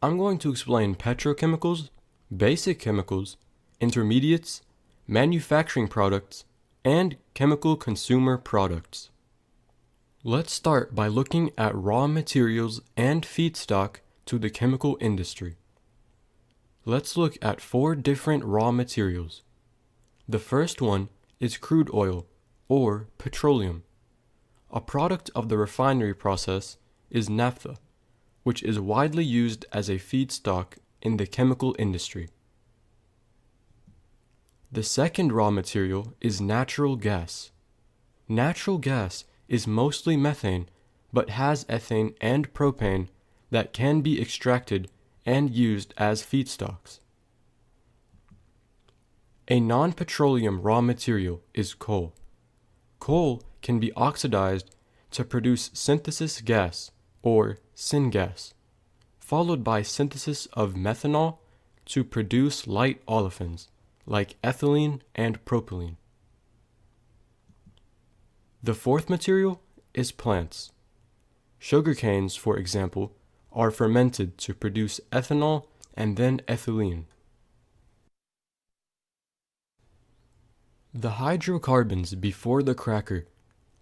I'm going to explain petrochemicals, basic chemicals, intermediates, manufacturing products, and chemical consumer products. Let's start by looking at raw materials and feedstock to the chemical industry. Let's look at 4 different raw materials. The first one is crude oil, or petroleum. A product of the refinery process is naphtha, which is widely used as a feedstock in the chemical industry. The second raw material is natural gas. Natural gas is mostly methane, but has ethane and propane that can be extracted and used as feedstocks. A non-petroleum raw material is coal. Coal can be oxidized to produce synthesis gas, or syngas, followed by synthesis of methanol to produce light olefins, like ethylene and propylene. The fourth material is plants. Sugar canes, for example, are fermented to produce ethanol and then ethylene. The hydrocarbons before the cracker,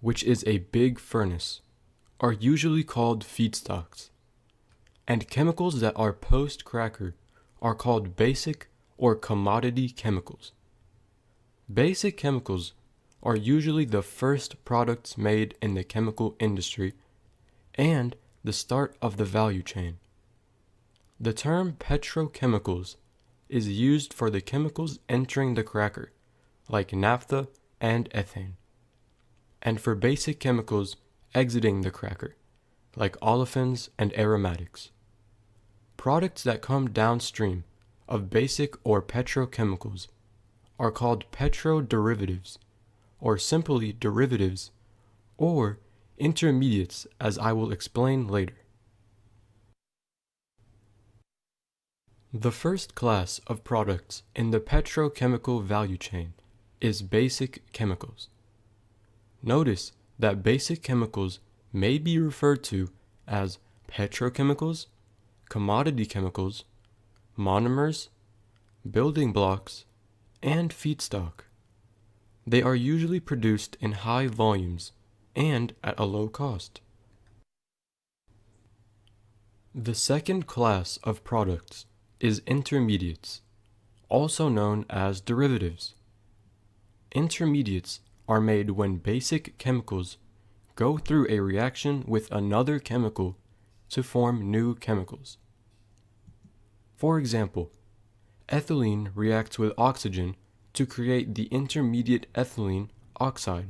which is a big furnace, are usually called feedstocks, and chemicals that are post-cracker are called basic or commodity chemicals. Basic chemicals are usually the first products made in the chemical industry and the start of the value chain. The term petrochemicals is used for the chemicals entering the cracker, like naphtha and ethane, and for basic chemicals exiting the cracker, like olefins and aromatics. Products that come downstream of basic or petrochemicals are called petroderivatives, or simply derivatives, or intermediates, as I will explain later. The first class of products in the petrochemical value chain is basic chemicals. Notice that basic chemicals may be referred to as petrochemicals, commodity chemicals, monomers, building blocks, and feedstock. They are usually produced in high volumes and at a low cost. The second class of products is intermediates, also known as derivatives. Intermediates are made when basic chemicals go through a reaction with another chemical to form new chemicals. For example, ethylene reacts with oxygen to create the intermediate ethylene oxide.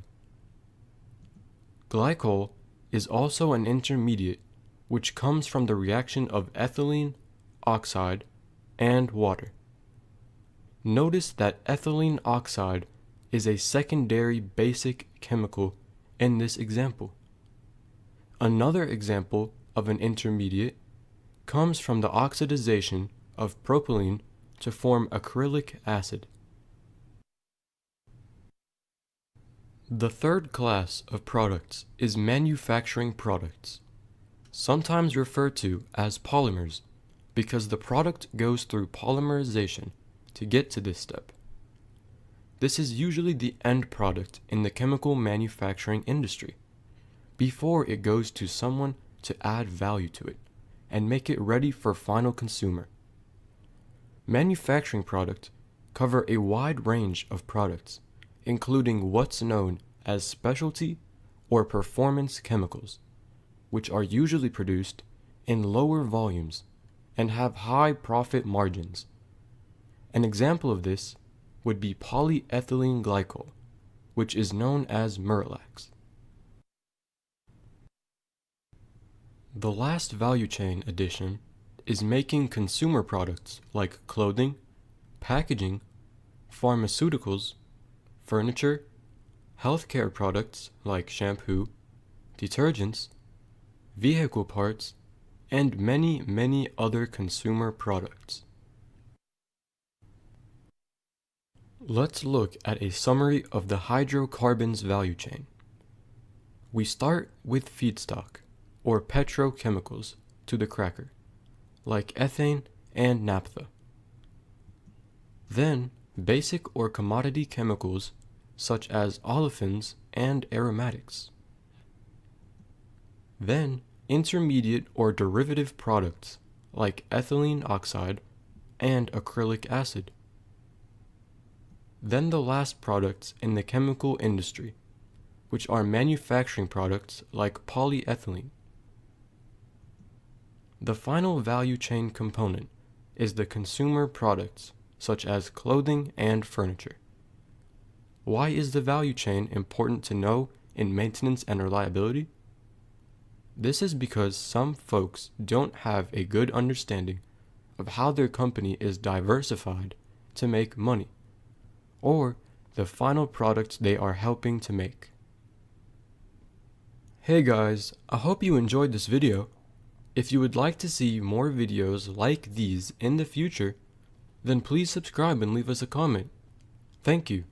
Glycol is also an intermediate which comes from the reaction of ethylene oxide and water. Notice that ethylene oxide is a secondary basic chemical in this example. Another example of an intermediate comes from the oxidization of propylene to form acrylic acid. The third class of products is manufacturing products, sometimes referred to as polymers, because the product goes through polymerization to get to this step. This is usually the end product in the chemical manufacturing industry, before it goes to someone to add value to it and make it ready for final consumer. Manufacturing products cover a wide range of products, including what's known as specialty or performance chemicals, which are usually produced in lower volumes and have high profit margins. An example of this would be polyethylene glycol, which is known as Miralax. The last value chain addition is making consumer products like clothing, packaging, pharmaceuticals, furniture, healthcare products like shampoo, detergents, vehicle parts, and many other consumer products. Let's look at a summary of the hydrocarbons value chain. We start with feedstock, or petrochemicals, to the cracker, like ethane and naphtha. Then, basic or commodity chemicals such as olefins and aromatics. Then, intermediate or derivative products like ethylene oxide and acrylic acid. Then the last products in the chemical industry, which are manufacturing products like polyethylene. The final value chain component is the consumer products, such as clothing and furniture. Why is the value chain important to know in maintenance and reliability? This is because some folks don't have a good understanding of how their company is diversified to make money, or the final products they are helping to make. Hey guys, I hope you enjoyed this video. If you would like to see more videos like these in the future, then please subscribe and leave us a comment. Thank you.